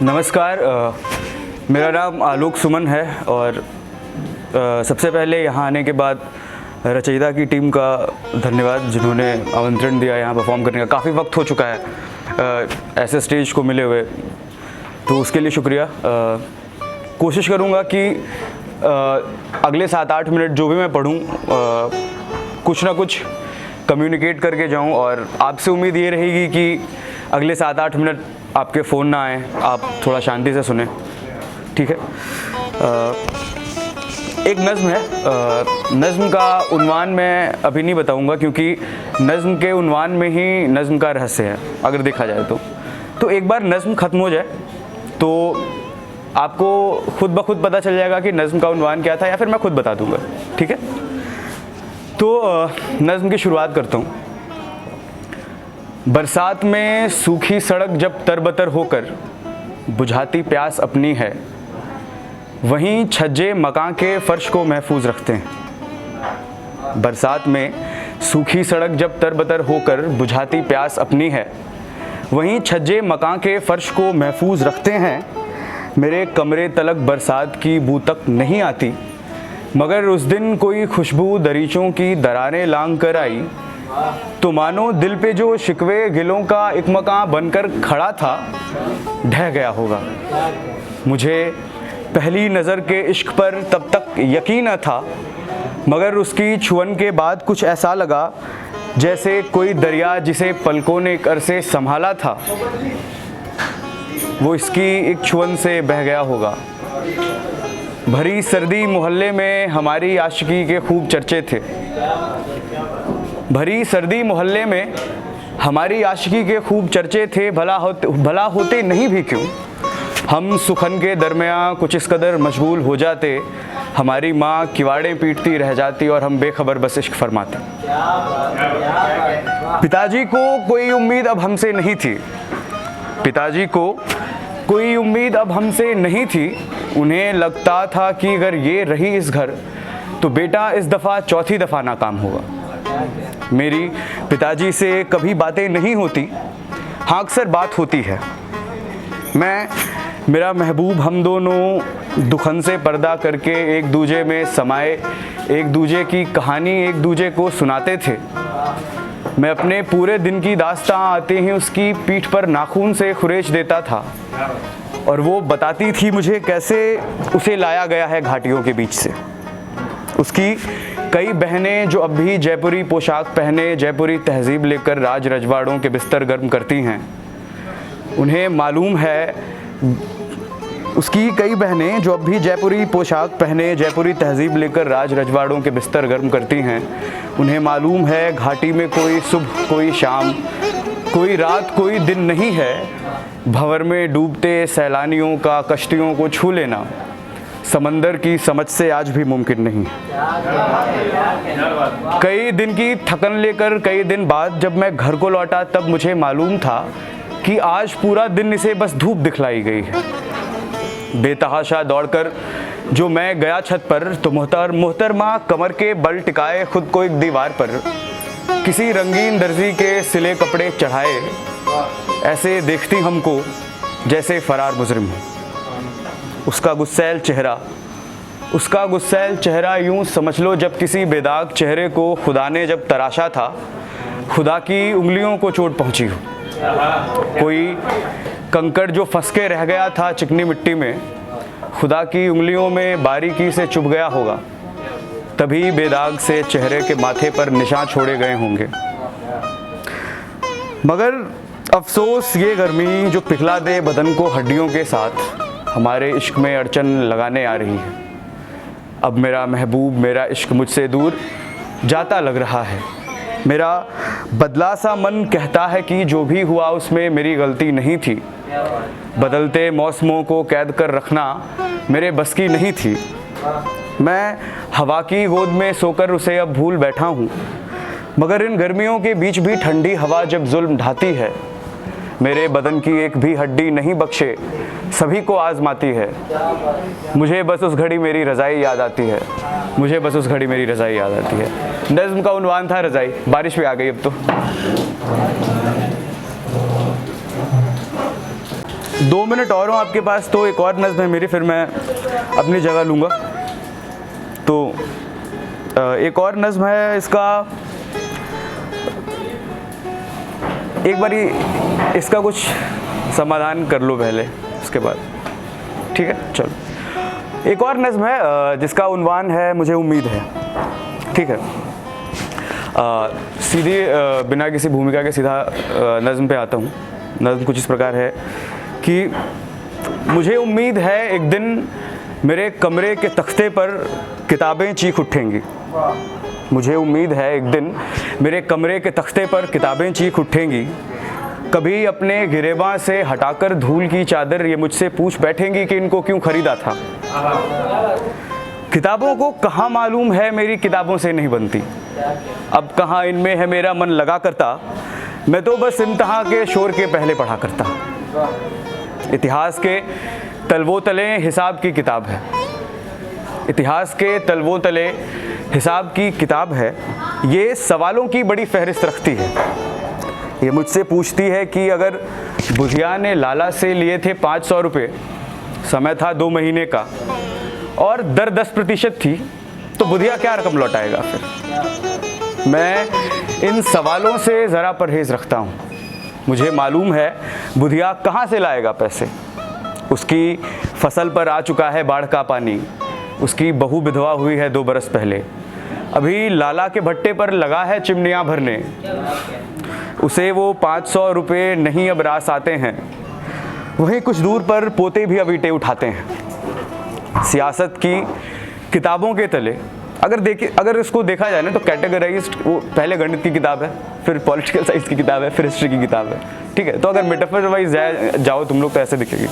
नमस्कार, मेरा नाम आलोक सुमन है और सबसे पहले यहाँ आने के बाद रचयिता की टीम का धन्यवाद जिन्होंने आमंत्रण दिया यहाँ परफॉर्म करने का। काफ़ी वक्त हो चुका है ऐसे स्टेज को मिले हुए, तो उसके लिए शुक्रिया। कोशिश करूँगा कि अगले 7-8 मिनट जो भी मैं पढ़ूँ कुछ ना कुछ कम्युनिकेट करके जाऊँ, और आपसे उम्मीद ये रहेगी कि अगले 7-8 मिनट आपके फ़ोन ना आए, आप थोड़ा शांति से सुने, ठीक है। एक नज़्म है, नज़्म का उन्वान मैं अभी नहीं बताऊंगा क्योंकि नज़्म के उन्वान में ही नज़्म का रहस्य है अगर देखा जाए तो एक बार नज़्म ख़त्म हो जाए तो आपको खुद ब खुद पता चल जाएगा कि नज़्म का उन्वान क्या था, या फिर मैं खुद बता दूंगा, ठीक है। तो नज़्म की शुरुआत करता हूँ। बरसात में सूखी सड़क जब तरबतर होकर बुझाती प्यास अपनी है, वहीं छज्जे मकान के फर्श को महफूज रखते हैं। बरसात में सूखी सड़क जब तरबतर होकर बुझाती प्यास अपनी है, वहीं छज्जे मकान के फर्श को महफूज रखते हैं। मेरे कमरे तलक बरसात की बू तक नहीं आती, मगर उस दिन कोई खुशबू दरीचों की दरारें लांग कर आई, तो मानो दिल पे जो शिकवे गिलों का एक मकान बनकर खड़ा था ढह गया होगा। मुझे पहली नज़र के इश्क पर तब तक यकीन न था, मगर उसकी छुअन के बाद कुछ ऐसा लगा जैसे कोई दरिया जिसे पलकों ने एक अरसे संभाला था, वो इसकी एक छुअन से बह गया होगा। भरी सर्दी मोहल्ले में हमारी आशिकी के खूब चर्चे थे। भरी सर्दी मोहल्ले में हमारी आशिकी के खूब चर्चे थे। भला होते नहीं भी क्यों, हम सुखन के दरमियाँ कुछ इस कदर मशगूल हो जाते, हमारी माँ किवाड़े पीटती रह जाती और हम बेखबर बस इश्क फरमाते। पिताजी को कोई उम्मीद अब हमसे नहीं थी, पिताजी को कोई उम्मीद अब हमसे नहीं थी। उन्हें लगता था कि अगर ये रही इस घर तो बेटा इस दफ़ा चौथी दफ़ा नाकाम होगा। मेरी पिताजी से कभी बातें नहीं होती, हाँ अक्सर बात होती है। मैं मेरा महबूब हम दोनों दुखन से पर्दा करके एक दूजे में समाए एक दूजे की कहानी एक दूजे को सुनाते थे। मैं अपने पूरे दिन की दास्तां आते ही उसकी पीठ पर नाखून से खुरेच देता था, और वो बताती थी मुझे कैसे उसे लाया गया है घाटियों के बीच से। उसकी कई बहनें जो अब भी जयपुरी पोशाक पहने जयपुरी तहजीब लेकर राज रजवाड़ों के बिस्तर गर्म करती हैं, उन्हें मालूम है, उसकी कई बहनें जो अब भी जयपुरी पोशाक पहने जयपुरी तहजीब लेकर राज रजवाड़ों के बिस्तर गर्म करती हैं, उन्हें मालूम है घाटी में कोई सुबह कोई शाम कोई रात कोई दिन नहीं है, भंवर में डूबते सैलानियों का कश्तियों को छू लेना समंदर की समझ से आज भी मुमकिन नहीं। कई दिन की थकन लेकर कई दिन बाद जब मैं घर को लौटा तब मुझे मालूम था कि आज पूरा दिन इसे बस धूप दिखलाई गई है। बेतहाशा दौड़कर जो मैं गया छत पर तो मोहतरमा कमर के बल टिकाए खुद को एक दीवार पर किसी रंगीन दर्जी के सिले कपड़े चढ़ाए, ऐसे देखती हमको जैसे फरार मुजरिम हो। उसका गुस्सैल चेहरा यूं समझ लो जब किसी बेदाग चेहरे को खुदा ने जब तराशा था, खुदा की उंगलियों को चोट पहुंची हो। कोई कंकड़ जो फंस के रह गया था चिकनी मिट्टी में, खुदा की उंगलियों में बारीकी से चुभ गया होगा, तभी बेदाग से चेहरे के माथे पर निशान छोड़े गए होंगे। मगर अफसोस ये गर्मी जो पिघला दे बदन को हड्डियों के साथ हमारे इश्क में अड़चन लगाने आ रही है। अब मेरा महबूब मेरा इश्क मुझसे दूर जाता लग रहा है। मेरा बदला सा मन कहता है कि जो भी हुआ उसमें मेरी गलती नहीं थी। बदलते मौसमों को कैद कर रखना मेरे बस की नहीं थी। मैं हवा की गोद में सोकर उसे अब भूल बैठा हूँ, मगर इन गर्मियों के बीच भी ठंडी हवा जब जुल्म ढाती है, मेरे बदन की एक भी हड्डी नहीं बख्शे सभी को आजमाती है। मुझे बस उस घड़ी मेरी रज़ाई याद आती है, मुझे बस उस घड़ी मेरी रज़ाई याद आती है। नज़्म का उन्वान था रज़ाई। बारिश भी आ गई अब तो। 2 मिनट और हो आपके पास तो एक और नज़्म है मेरी, फिर मैं अपनी जगह लूँगा। तो एक और नज़्म है, इसका एक बारी इसका कुछ समाधान कर लो पहले, उसके बाद ठीक है। चलो एक और नज़्म है जिसका उन्वान है मुझे उम्मीद है। ठीक है, सीधे बिना किसी भूमिका के सीधा नज़्म पे आता हूँ। नज़्म कुछ इस प्रकार है कि मुझे उम्मीद है एक दिन मेरे कमरे के तख्ते पर किताबें चीख उठेंगी। मुझे उम्मीद है एक दिन मेरे कमरे के तख्ते पर किताबें चीख उठेंगी। कभी अपने गिरेबां से हटाकर धूल की चादर ये मुझसे पूछ बैठेंगी कि इनको क्यों खरीदा था। किताबों को कहाँ मालूम है मेरी किताबों से नहीं बनती, अब कहाँ इनमें है मेरा मन लगा करता, मैं तो बस इम्तिहां के शोर के पहले पढ़ा करता। इतिहास के तलवो तले हिसाब की किताब है, इतिहास के तलवो तले हिसाब की किताब है। ये सवालों की बड़ी फहरिस्त रखती है। ये मुझसे पूछती है कि अगर बुधिया ने लाला से लिए थे 500 रुपये, समय था 2 महीने का और दर 10% थी, तो बुधिया क्या रकम लौटाएगा फिर। मैं इन सवालों से ज़रा परहेज़ रखता हूँ। मुझे मालूम है बुधिया कहाँ से लाएगा पैसे। उसकी फसल पर आ चुका है बाढ़ का पानी, उसकी बहू विधवा हुई है 2 बरस पहले, अभी लाला के भट्टे पर लगा है चिमनियाँ भरने। उसे वो 500 रुपये नहीं अब रास आते हैं, वहीं कुछ दूर पर पोते भी अब ईंटें उठाते हैं। सियासत की किताबों के तले अगर इसको देखा जाए ना तो कैटेगराइज्ड, वो पहले गणित की किताब है, फिर पॉलिटिकल साइंस की किताब है, फिर हिस्ट्री की किताब है। ठीक है, तो अगर मेटाफर वाइज जाओ तुम लोग तो ऐसे दिखेगी।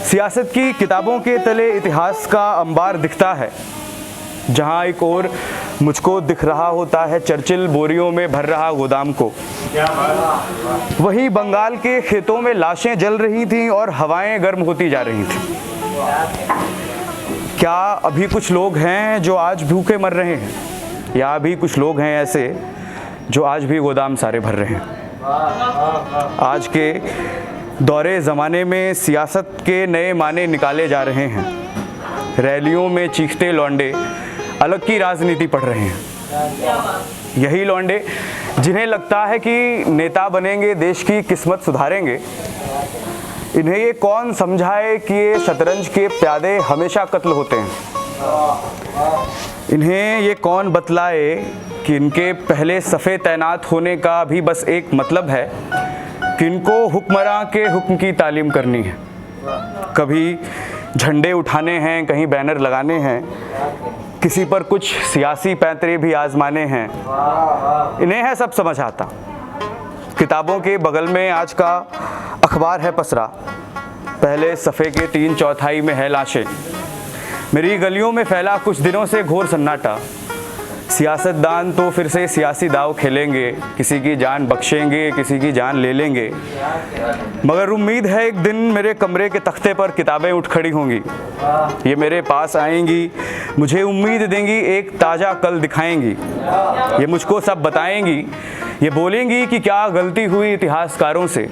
सियासत की किताबों के तले इतिहास का अंबार दिखता है, जहाँ एक और मुझको दिख रहा होता है चर्चिल बोरियों में भर रहा गोदाम को। वहीं बंगाल के खेतों में लाशें जल रही थीं और हवाएं गर्म होती जा रही थीं। क्या अभी कुछ लोग हैं जो आज भूखे मर रहे हैं, या अभी कुछ लोग हैं ऐसे जो आज भी गोदाम सारे भर रहे हैं। आज के दौरे ज़माने में सियासत के नए माने निकाले जा रहे हैं। रैलियों में चीखते लौंडे अलग की राजनीति पढ़ रहे हैं। यही लौंडे जिन्हें लगता है कि नेता बनेंगे, देश की किस्मत सुधारेंगे, इन्हें ये कौन समझाए कि ये शतरंज के प्यादे हमेशा कत्ल होते हैं। इन्हें ये कौन बतलाए कि इनके पहले सफ़े तैनात होने का भी बस एक मतलब है कि इनको हुक्मरां के हुक्म की तालीम करनी है। कभी झंडे उठाने हैं, कहीं बैनर लगाने हैं, किसी पर कुछ सियासी पैंतरे भी आजमाने हैं। इन्हें है सब समझ आता। किताबों के बगल में आज का अखबार है पसरा, पहले सफ़े के 3/4 में है लाशें। मेरी गलियों में फैला कुछ दिनों से घोर सन्नाटा। सियासतदान तो फिर से सियासी दाव खेलेंगे, किसी की जान बख्शेंगे, किसी की जान ले लेंगे। मगर उम्मीद है एक दिन मेरे कमरे के तख्ते पर किताबें उठ खड़ी होंगी। ये मेरे पास आएंगी, मुझे उम्मीद देंगी, एक ताज़ा कल दिखाएंगी। ये मुझको सब बताएंगी, ये बोलेंगी कि क्या गलती हुई इतिहासकारों से,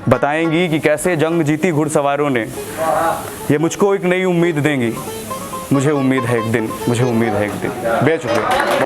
बताएंगी कि कैसे जंग जीती घुड़सवारों ने। ये मुझको एक नई उम्मीद देंगी। मुझे उम्मीद है एक दिन, मुझे उम्मीद है एक दिन। बेच शुक्रिया।